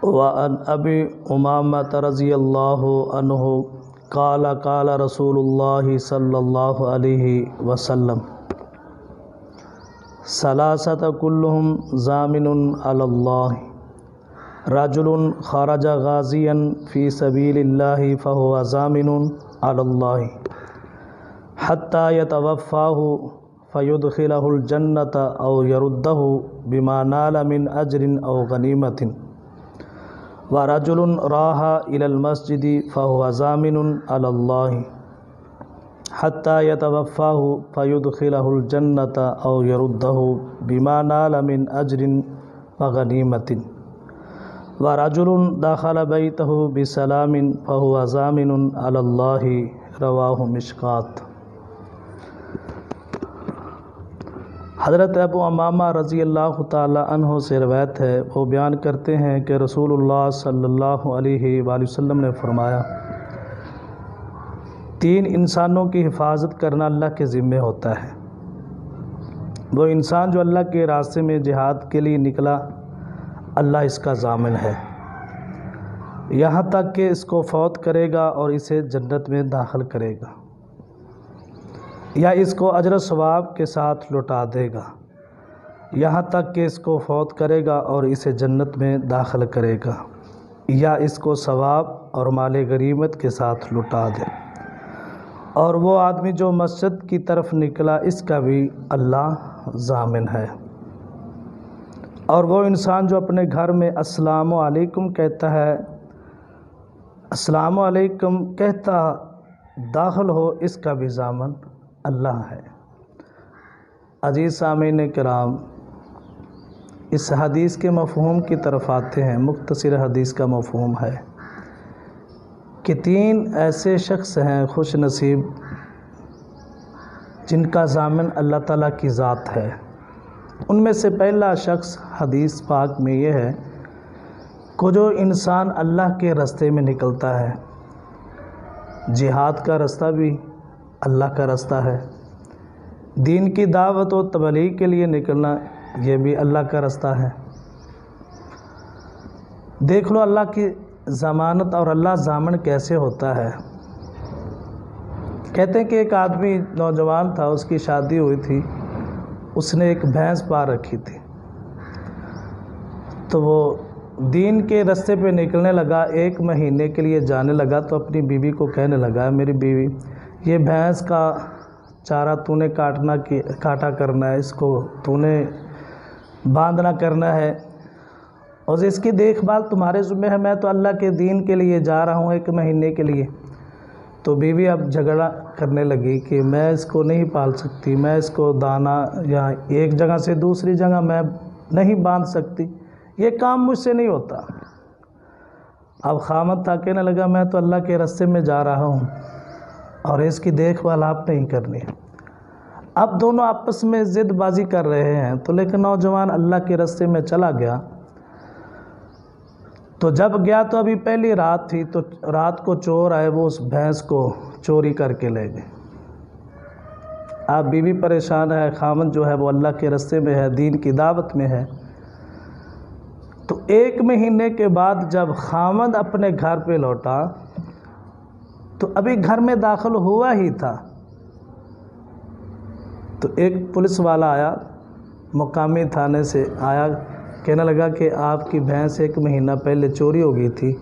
وعن ابی امامۃ رضی اللہ عنہ قال قال رسول اللہ صلی اللہ علیہ وسلم ثلاثۃ کلہم ضامن علی اللہ رجل خرج غازیا فی سبیل اللہ فہو ضامن علی اللہ حتی یتوفاہ فیدخلہ الجنۃ او یردہ بما نال من اجر او غنیمۃ ورجل راح الى المسجد فهو ضامن على الله حتى يتوفاه فيدخله الجنة او يرده بما نال من اجر وغنيمة ورجل دخل بيته بسلام فهو ضامن على الله رواه مشکات۔ حضرت ابو امامہ رضی اللہ تعالی عنہ سے روایت ہے، وہ بیان کرتے ہیں کہ رسول اللہ صلی اللہ علیہ وآلہ وسلم نے فرمایا، تین انسانوں کی حفاظت کرنا اللہ کے ذمہ ہوتا ہے۔ وہ انسان جو اللہ کے راستے میں جہاد کے لیے نکلا، اللہ اس کا ضامن ہے یہاں تک کہ اس کو فوت کرے گا اور اسے جنت میں داخل کرے گا، یا اس کو اجر و ثواب کے ساتھ لوٹا دے گا یہاں تک کہ اس کو فوت کرے گا اور اسے جنت میں داخل کرے گا، یا اس کو ثواب اور مال غنیمت کے ساتھ لوٹا دے۔ اور وہ آدمی جو مسجد کی طرف نکلا، اس کا بھی اللہ ضامن ہے۔ اور وہ انسان جو اپنے گھر میں السلام علیکم کہتا ہے، السلام علیکم کہتا داخل ہو، اس کا بھی ضامن اللہ ہے۔ عزیز سامعین کرام، اس حدیث کے مفہوم کی طرف آتے ہیں۔ مختصر حدیث کا مفہوم ہے کہ تین ایسے شخص ہیں خوش نصیب جن کا ضامن اللہ تعالیٰ کی ذات ہے۔ ان میں سے پہلا شخص حدیث پاک میں یہ ہے کہ جو انسان اللہ کے راستے میں نکلتا ہے، جہاد کا راستہ بھی اللہ کا راستہ ہے، دین کی دعوت و تبلیغ کے لیے نکلنا یہ بھی اللہ کا راستہ ہے۔ دیکھ لو اللہ کی ضمانت اور اللہ ضامن کیسے ہوتا ہے۔ کہتے ہیں کہ ایک آدمی نوجوان تھا، اس کی شادی ہوئی تھی، اس نے ایک بھینس پال رکھی تھی، تو وہ دین کے راستے پہ نکلنے لگا، 1 مہینے کے لیے جانے لگا، تو اپنی بیوی کو کہنے لگا، میری بیوی یہ بھینس کا چارہ تو نے کاٹا کرنا ہے، اس کو تو نے باندھنا کرنا ہے، اور اس کی دیکھ بھال تمہارے ذمہ ہے، میں تو اللہ کے دین کے لیے جا رہا ہوں 1 مہینے کے لیے۔ تو بیوی اب جھگڑا کرنے لگی کہ میں اس کو نہیں پال سکتی، میں اس کو دانا یا ایک جگہ سے دوسری جگہ میں نہیں باندھ سکتی، یہ کام مجھ سے نہیں ہوتا۔ اب خامد تھا، کہنے لگا میں تو اللہ کے راستے میں جا رہا ہوں اور اس کی دیکھ بھال آپ نہیں کرنی۔ اب دونوں آپس میں ضد بازی کر رہے ہیں، تو لیکن نوجوان اللہ کے راستے میں چلا گیا۔ تو جب گیا تو ابھی پہلی رات تھی، تو رات کو چور آئے، وہ اس بھینس کو چوری کر کے لے گئے۔ اب بیوی پریشان ہے، خامد جو ہے وہ اللہ کے راستے میں ہے، دین کی دعوت میں ہے۔ تو 1 مہینے کے بعد جب خامد اپنے گھر پہ لوٹا تو ابھی گھر میں داخل ہوا ہی تھا، تو ایک پولیس والا آیا، مقامی تھانے سے آیا، کہنے لگا کہ آپ کی بھینس 1 مہینہ پہلے چوری ہو گئی تھی،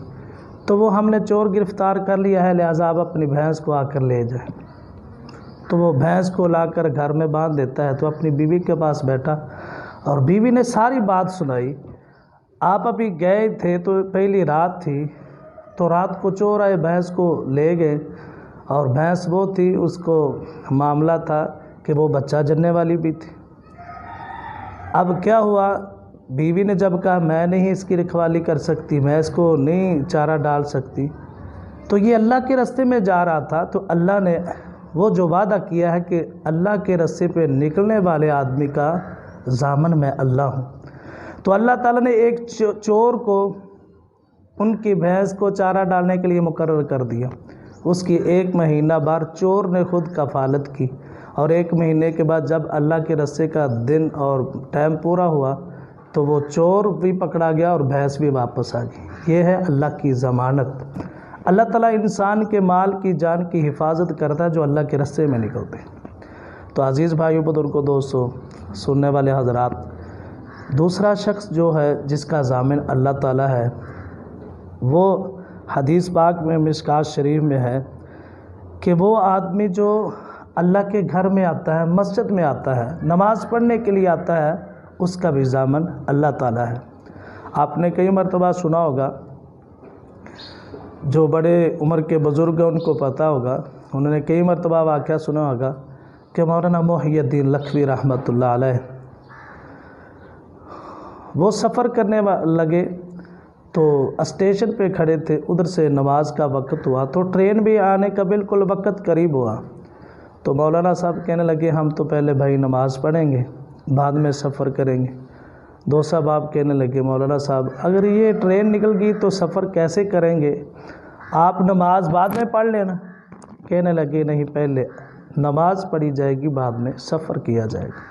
تو وہ ہم نے چور گرفتار کر لیا ہے، لہٰذا آپ اپنی بھینس کو آ کر لے جائیں۔ تو وہ بھینس کو لا کر گھر میں باندھ دیتا ہے، تو اپنی بیوی کے پاس بیٹھا اور بیوی نے ساری بات سنائی۔ آپ ابھی گئے تھے تو پہلی رات تھی، تو رات کو چور آئے، بھینس کو لے گئے، اور بھینس وہ تھی، اس کو معاملہ تھا کہ وہ بچہ جننے والی بھی تھی۔ اب کیا ہوا، بیوی نے جب کہا میں نہیں اس کی رکھوالی کر سکتی، میں اس کو نہیں چارہ ڈال سکتی، تو یہ اللہ کے راستے میں جا رہا تھا، تو اللہ نے وہ جو وعدہ کیا ہے کہ اللہ کے راستے پہ نکلنے والے آدمی کا ضامن میں اللہ ہوں، تو اللہ تعالیٰ نے ایک چور کو ان کی بھینس کو چارہ ڈالنے کے لیے مقرر کر دیا۔ اس کی 1 مہینہ بعد چور نے خود کفالت کی، اور 1 مہینے کے بعد جب اللہ کے راستے کا دن اور ٹائم پورا ہوا تو وہ چور بھی پکڑا گیا اور بھینس بھی واپس آ گئی۔ یہ ہے اللہ کی ضمانت۔ اللہ تعالیٰ انسان کے مال کی جان کی حفاظت کرتا ہے جو اللہ کے راستے میں نکلتے ہیں۔ تو عزیز بھائیو، بزرگوں، دوستو، سننے والے حضرات، دوسرا شخص جو ہے جس کا ضامن اللہ تعالیٰ ہے، وہ حدیث پاک میں مشکات شریف میں ہے کہ وہ آدمی جو اللہ کے گھر میں آتا ہے، مسجد میں آتا ہے، نماز پڑھنے کے لیے آتا ہے، اس کا بھی ضامن اللہ تعالیٰ ہے۔ آپ نے کئی مرتبہ سنا ہوگا، جو بڑے عمر کے بزرگ ہیں ان کو پتہ ہوگا، انہوں نے کئی مرتبہ واقعہ سنا ہوگا کہ مولانا محی الدین لکھوی رحمۃ اللہ علیہ وہ سفر کرنے لگے تو اسٹیشن پہ کھڑے تھے، ادھر سے نماز کا وقت ہوا تو ٹرین بھی آنے کا بالکل وقت قریب ہوا، تو مولانا صاحب کہنے لگے ہم تو پہلے بھائی نماز پڑھیں گے، بعد میں سفر کریں گے۔ دوست صاحب کہنے لگے مولانا صاحب اگر یہ ٹرین نکل گئی تو سفر کیسے کریں گے، آپ نماز بعد میں پڑھ لینا۔ کہنے لگے نہیں، پہلے نماز پڑھی جائے گی، بعد میں سفر کیا جائے گا۔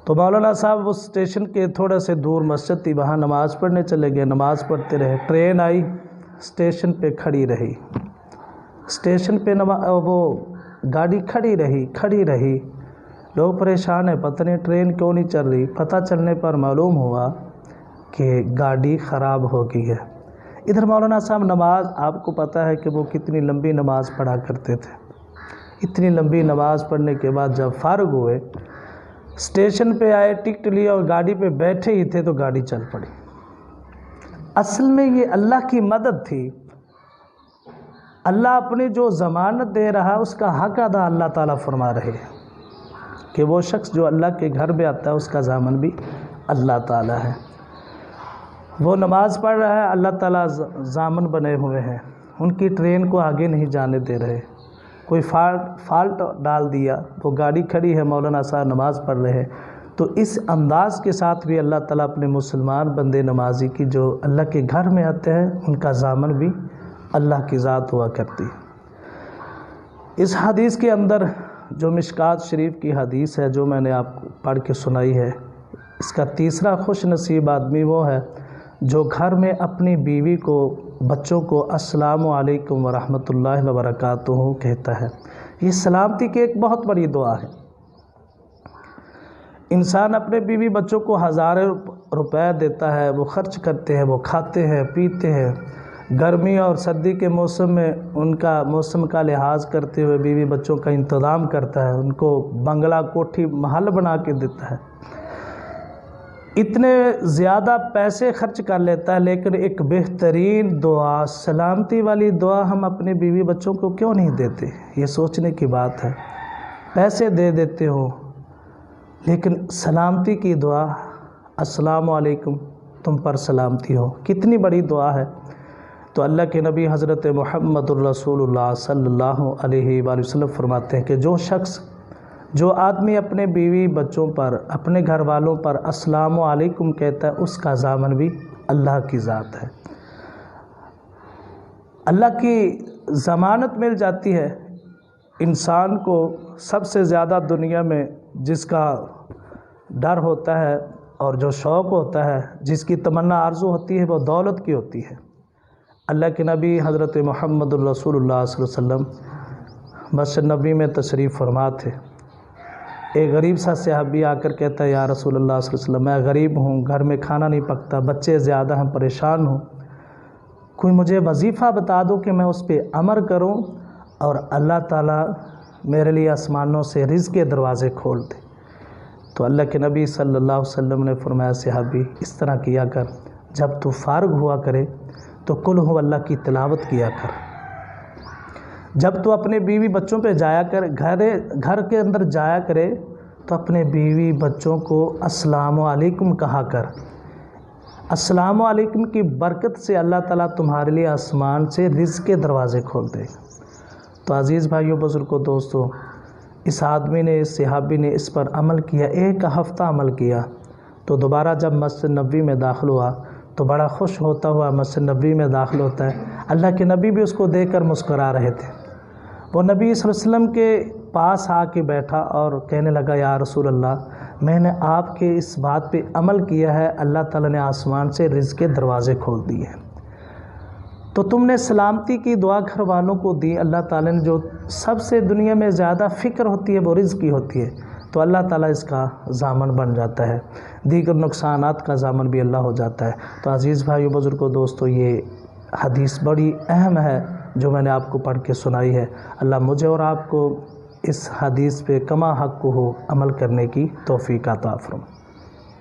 تو مولانا صاحب اس اسٹیشن کے تھوڑا سے دور مسجد تھی، وہاں نماز پڑھنے چلے گئے، نماز پڑھتے رہے۔ ٹرین آئی، اسٹیشن پہ کھڑی رہی، اسٹیشن پہ وہ گاڑی کھڑی رہی۔ لوگ پریشان ہیں، پتہ نہیں ٹرین کیوں نہیں چل رہی۔ پتہ چلنے پر معلوم ہوا کہ گاڑی خراب ہو گئی ہے۔ ادھر مولانا صاحب نماز، آپ کو پتہ ہے کہ وہ کتنی لمبی نماز پڑھا کرتے تھے۔ اتنی لمبی نماز پڑھنے کے بعد جب فارغ ہوئے، اسٹیشن پہ آئے، ٹکٹ لیا اور گاڑی پہ بیٹھے ہی تھے تو گاڑی چل پڑی۔ اصل میں یہ اللہ کی مدد تھی۔ اللہ اپنی جو ضمانت دے رہا اس کا حق ادا اللہ تعالیٰ فرما رہے ہیں کہ وہ شخص جو اللہ کے گھر میں آتا ہے اس کا ضامن بھی اللہ تعالیٰ ہے۔ وہ نماز پڑھ رہا ہے، اللہ تعالیٰ ضامن بنے ہوئے ہیں، ان کی ٹرین کو آگے نہیں جانے دے رہے۔ کوئی فالٹ ڈال دیا، وہ گاڑی کھڑی ہے، مولانا صاحب نماز پڑھ رہے ہیں، تو اس انداز کے ساتھ بھی اللہ تعالیٰ اپنے مسلمان بندے نمازی کی جو اللہ کے گھر میں آتے ہیں ان کا ضامن بھی اللہ کی ذات ہوا کرتی ہے۔ اس حدیث کے اندر جو مشکات شریف کی حدیث ہے جو میں نے آپ کو پڑھ کے سنائی ہے، اس کا تیسرا خوش نصیب آدمی وہ ہے جو گھر میں اپنی بیوی کو، بچوں کو السلام علیکم ورحمۃ اللہ وبرکاتہ کہتا ہے۔ یہ سلامتی کی ایک بہت بڑی دعا ہے۔ انسان اپنے بیوی بچوں کو ہزاروں روپے دیتا ہے، وہ خرچ کرتے ہیں، وہ کھاتے ہیں، پیتے ہیں، گرمی اور سردی کے موسم میں ان کا موسم کا لحاظ کرتے ہوئے بیوی بچوں کا انتظام کرتا ہے، ان کو بنگلہ کوٹھی محل بنا کے دیتا ہے، اتنے زیادہ پیسے خرچ کر لیتا ہے، لیکن ایک بہترین دعا، سلامتی والی دعا ہم اپنے بیوی بچوں کو کیوں نہیں دیتے؟ یہ سوچنے کی بات ہے۔ پیسے دے دیتے ہو لیکن سلامتی کی دعا، السلام علیکم، تم پر سلامتی ہو، کتنی بڑی دعا ہے۔ تو اللہ کے نبی حضرت محمد الرسول اللہ صلی اللہ علیہ وآلہ وسلم فرماتے ہیں کہ جو آدمی اپنے بیوی بچوں پر، اپنے گھر والوں پر السلام علیکم کہتا ہے اس کا ضامن بھی اللہ کی ذات ہے۔ اللہ کی ضمانت مل جاتی ہے۔ انسان کو سب سے زیادہ دنیا میں جس کا ڈر ہوتا ہے اور جو شوق ہوتا ہے، جس کی تمنا آرزو ہوتی ہے، وہ دولت کی ہوتی ہے۔ اللہ کے نبی حضرت محمد الرسول اللہ صلی اللہ علیہ وسلم مسجد نبوی میں تشریف فرما تھے۔ ایک غریب سا صحابی آ کر کہتا ہے یا رسول اللہ صلی اللہ علیہ وسلم، میں غریب ہوں، گھر میں کھانا نہیں پکتا، بچے زیادہ ہیں، پریشان ہوں، کوئی مجھے وظیفہ بتا دو کہ میں اس پہ عمل کروں اور اللہ تعالیٰ میرے لیے آسمانوں سے رزق کے دروازے کھول دے۔ تو اللہ کے نبی صلی اللہ علیہ وسلم نے فرمایا صحابی اس طرح کیا کر، جب تو فارغ ہوا کرے تو قل ہو اللہ کی تلاوت کیا کر، جب تو اپنے بیوی بچوں پہ جایا کر، گھر کے اندر جایا کرے تو اپنے بیوی بچوں کو السلام علیکم کہا کر۔ السلام علیکم کی برکت سے اللہ تعالیٰ تمہارے لیے آسمان سے رزق کے دروازے کھول دے گا۔ تو عزیز بھائیوں، بزرگوں، دوستوں، اس آدمی نے، اس صحابی نے اس پر عمل کیا، ایک ہفتہ عمل کیا، تو دوبارہ جب مسجد نبوی میں داخل ہوا تو بڑا خوش ہوتا ہوا مسجد نبوی میں داخل ہوتا ہے۔ اللہ کے نبی بھی اس کو دیکھ کر مسکرا رہے تھے۔ وہ نبی صلی اللہ علیہ وسلم کے پاس آ کے بیٹھا اور کہنے لگا یا رسول اللہ، میں نے آپ کے اس بات پہ عمل کیا ہے، اللہ تعالیٰ نے آسمان سے رزق کے دروازے کھول دیے ہیں۔ تو تم نے سلامتی کی دعا گھر والوں کو دی، اللہ تعالیٰ نے جو سب سے دنیا میں زیادہ فکر ہوتی ہے وہ رزق کی ہوتی ہے، تو اللہ تعالیٰ اس کا ضامن بن جاتا ہے، دیگر نقصانات کا ضامن بھی اللہ ہو جاتا ہے۔ تو عزیز بھائیو، بزرگوں، دوستو، یہ حدیث بڑی اہم ہے جو میں نے آپ کو پڑھ کے سنائی ہے۔ اللہ مجھے اور آپ کو اس حدیث پہ کما حق ہو عمل کرنے کی توفیق عطا فرمائے۔